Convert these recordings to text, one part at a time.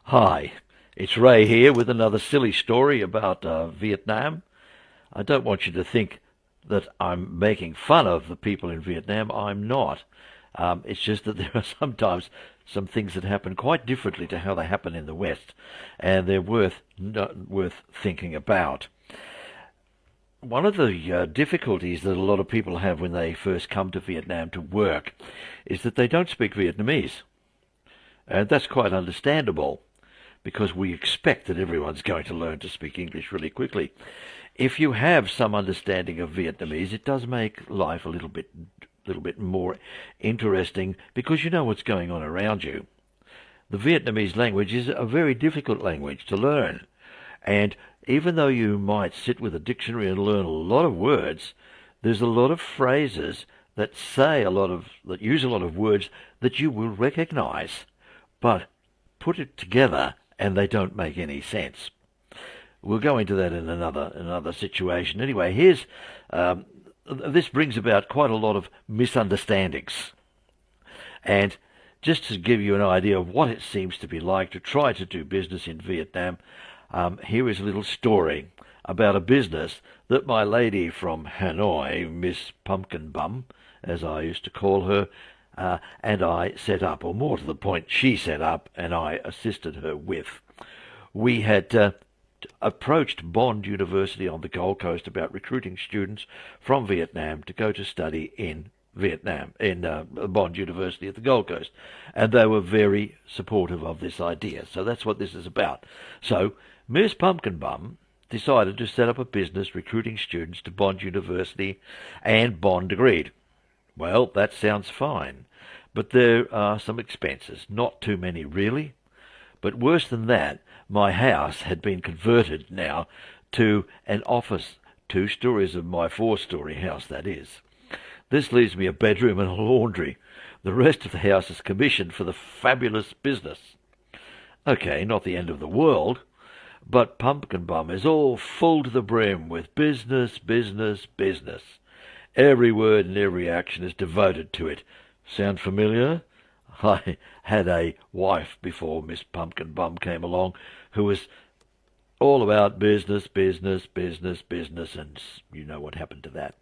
Hi, it's Ray here with another silly story about Vietnam. I don't want you to think that I'm making fun of the people in Vietnam. I'm not. It's just that there are sometimes some things that happen quite differently to how they happen in the West, and they're worth thinking about. One of the difficulties that a lot of people have when they first come to Vietnam to work is that they don't speak Vietnamese. And that's quite understandable because we expect that everyone's going to learn to speak English really quickly. If you have some understanding of Vietnamese, it does make life a little bit more interesting because you know what's going on around you. The Vietnamese language is a very difficult language to learn, and even though you might sit with a dictionary and learn a lot of words, there's a lot of phrases that use a lot of words that you will recognize, but put it together and they don't make any sense. We'll go into that in another situation. Anyway, this brings about quite a lot of misunderstandings. And just to give you an idea of what it seems to be like to try to do business in Vietnam, here is a little story about a business that my lady from Hanoi, Miss Pumpkin Bum, as I used to call her, and I set up, or more to the point, she set up and I assisted her with. We had approached Bond University on the Gold Coast about recruiting students from Vietnam to go to study in Vietnam, in Bond University at the Gold Coast. And they were very supportive of this idea. So that's what this is about. So Miss Pumpkin Bum decided to set up a business recruiting students to Bond University, and Bond agreed. Well, that sounds fine, but there are some expenses. Not too many, really. But worse than that, my house had been converted now to an office, 2 stories of my 4-story house, that is. This leaves me a bedroom and a laundry. The rest of the house is commissioned for the fabulous business. Okay, not the end of the world, but Pumpkin Bum is all full to the brim with business, business, business. Every word and every action is devoted to it. Sound familiar? I had a wife before Miss Pumpkin Bum came along who was all about business, business, business, business, and you know what happened to that.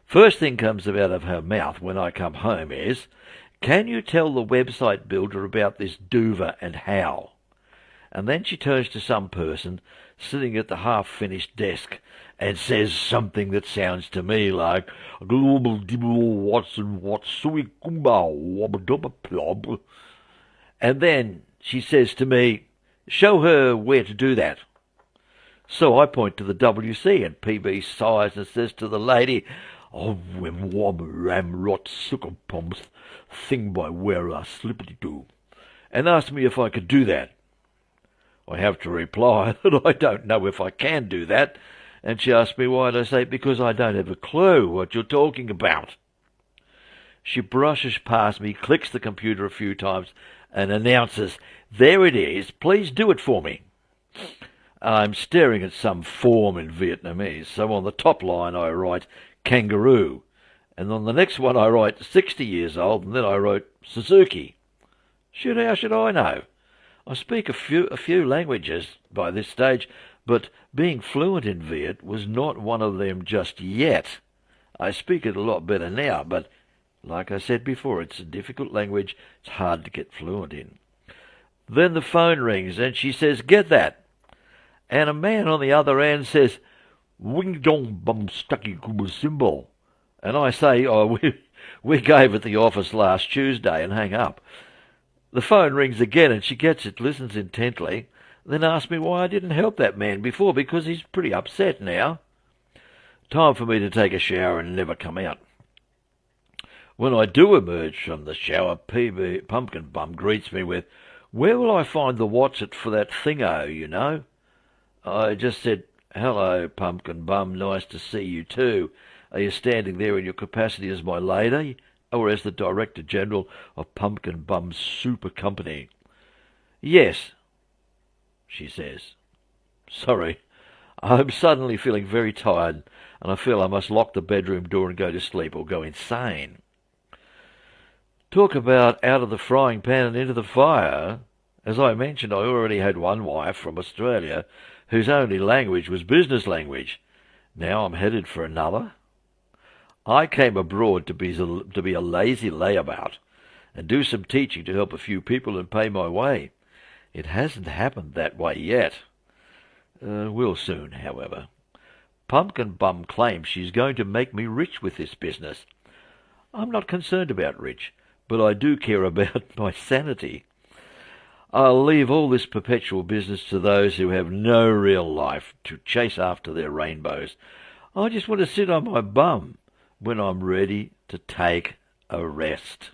First thing comes out of her mouth when I come home is, "Can you tell the website builder about this Dover and how?" And then she turns to some person sitting at the half-finished desk and says something that sounds to me like global dibble Watson Watsui Kumba Wabadubba Plob. And then she says to me, "Show her where to do that." So I point to the WC, and PB sighs and says to the lady, "Oh, wem wom ram rot sucker pumps thing by where I slippity do," and asked me if I could do that. I have to reply that I don't know if I can do that, and she asked me why, and I say, "Because I don't have a clue what you're talking about." She brushes past me, clicks the computer a few times, and announces, "There it is, please do it for me." I'm staring at some form in Vietnamese, so on the top line I write kangaroo, and on the next one I write 60 years old, and then I wrote Suzuki. How should I know? I speak a few languages by this stage, but being fluent in Viet was not one of them just yet. I speak it a lot better now, but like I said before, it's a difficult language. It's hard to get fluent in. Then the phone rings, and she says, "Get that." And a man on the other end says, "Wing dong bum stucky kuba symbol." And I say, "Oh, we gave at the office last Tuesday," and hang up. The phone rings again, and she gets it, listens intently, then asks me why I didn't help that man before, because he's pretty upset now. Time for me to take a shower and never come out. When I do emerge from the shower, PB Pumpkin Bum greets me with, "Where will I find the watchet for that thingo, you know?" I just said, "Hello, Pumpkin Bum, nice to see you too. Are you standing there in your capacity as my lady, or as the Director General of Pumpkin Bum's super company?" "Yes," she says. Sorry, I'm suddenly feeling very tired, and I feel I must lock the bedroom door and go to sleep or go insane. Talk about out of the frying pan and into the fire. As I mentioned, I already had one wife from Australia whose only language was business language. Now I'm headed for another. I came abroad to be a lazy layabout and do some teaching to help a few people and pay my way. It hasn't happened that way yet. Will soon, however. Pumpkin Bum claims she's going to make me rich with this business. I'm not concerned about rich, but I do care about my sanity. I'll leave all this perpetual business to those who have no real life to chase after their rainbows. I just want to sit on my bum when I'm ready to take a rest.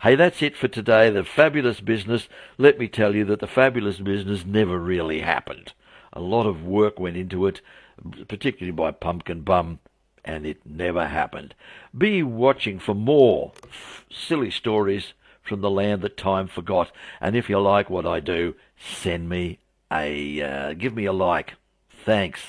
Hey, that's it for today. The fabulous business. Let me tell you that the fabulous business never really happened. A lot of work went into it, particularly by Pumpkin Bum, and it never happened. Be watching for more silly stories from the land that time forgot. And if you like what I do, give me a like. Thanks.